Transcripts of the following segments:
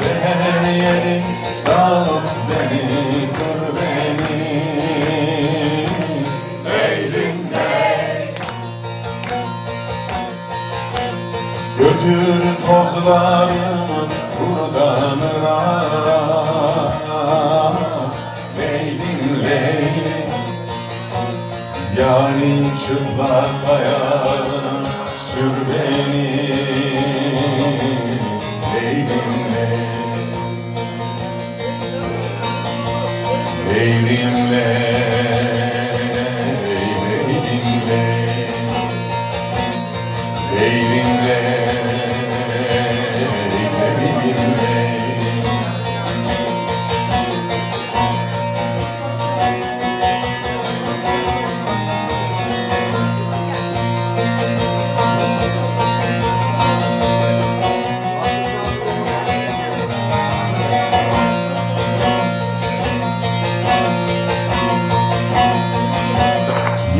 seher yerin dağıt beni, kır beni. Leylim ley. Götür tozlarımı buradan ırak. Leylim ley. Yarın çıplak ayağına sür beni. Leylim ley. Leylim ley. Leylim ley. Leylim ley. Leylim ley.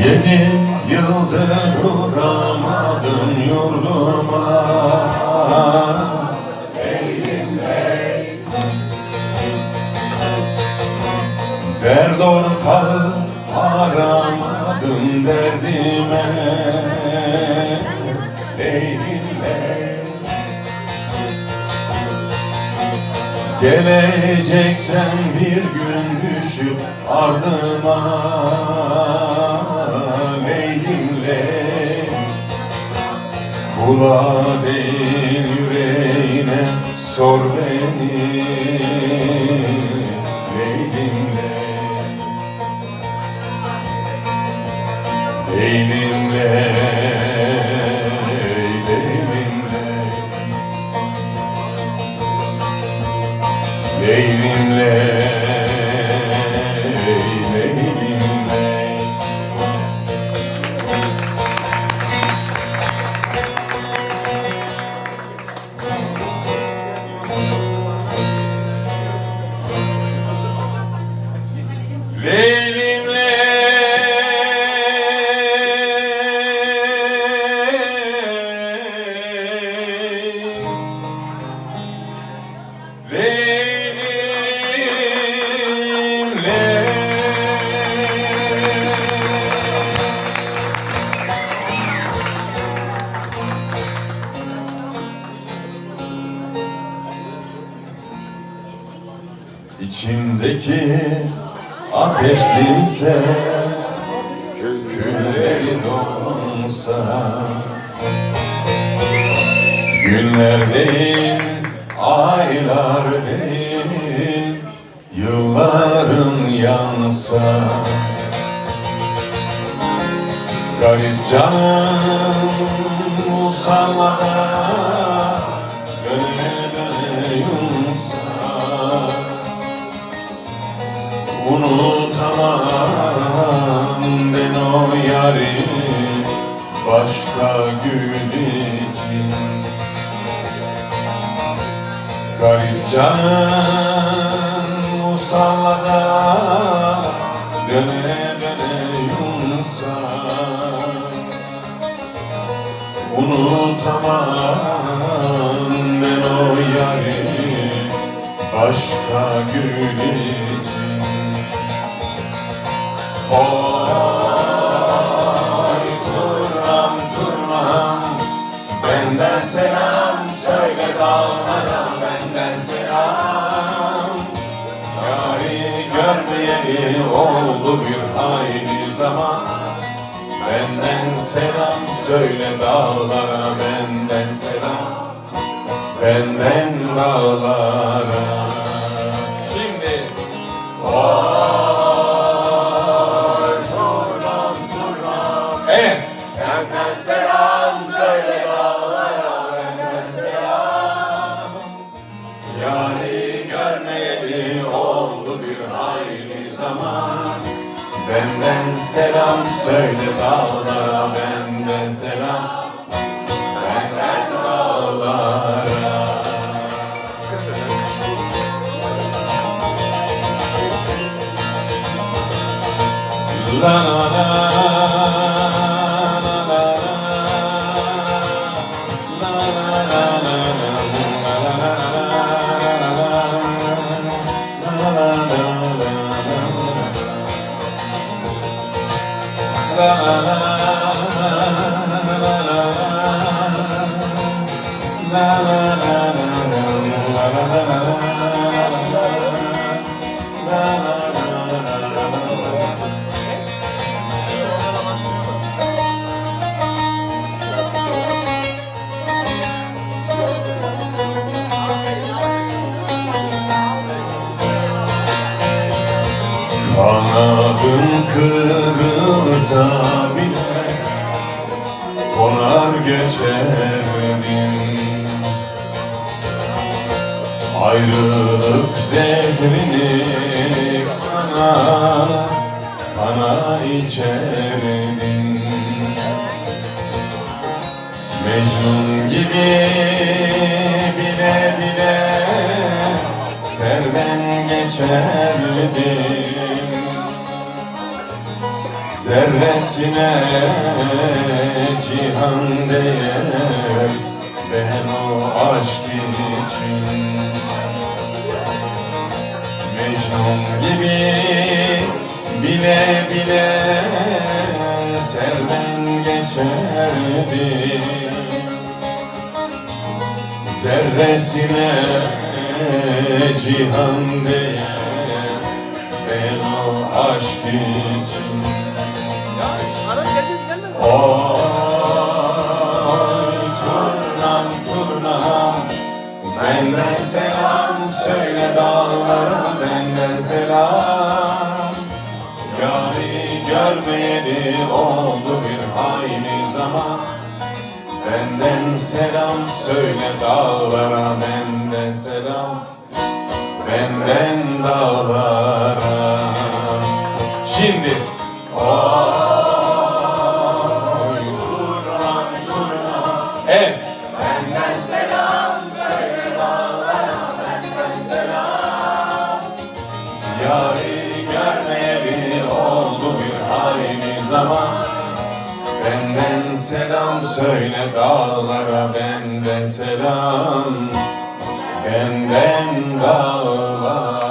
Yedi yıldır uğramadım yurduma. Leylim ley. Derd ortağı aramadım derdime. Leylim ley. Geleceksen bir gün düşüp ardıma. Leylim ley. Kulağa değil yüreğine sor beni. Leylim ley. Leylim ley. Leylim ley. Leylim ley. Leylim ley. Leylim ley. Leylim ley. İçimdeki ateş dinse, külleri donsa. Günler değil, aylar değil, yılların yansa. Garip canım musallara döne döne yunsa. Unutamam ben o yari başka gül için. Garip canım musallada döne döne yunsa. Unutamam ben o yari başka gül için. Oy turnam turnam, benden selam söyle dağlara, benden selam. Yari görmeyeli oldu bir hayli zaman. Benden selam söyle dağlara, benden selam, benden dağlara. Şimdi benden selam söyle dağlara, benden selam. Yani görmeyeli oldu bir hayli zaman. Benden selam söyle dağlara, benden selam, benden dağlara. La la la. La la la la la la la la la la la. Kanadın kırılsa bile konar geçerdim. Ayrılık zehrini kana kana içerdim. Mecnun gibi bile bile serden geçerdim. Zerresine cihan değer ben o aşk için. Mecnun gibi bile bile serden geçerdim. Zerresine cihan değer ben o aşk için. Oy turnam turnam, benden selam söyle dağlara, benden selam. Yâri görmeyeli oldu bir hayli zaman. Benden selam söyle dağlara, benden selam, benden dağlara. Şimdi oy turnam turnam, benden selam söyle dağlara, benden selam. Yâri görmeyeli oldu bir hayli zaman. Benden selam söyle dağlara, benden selam, benden dağlara.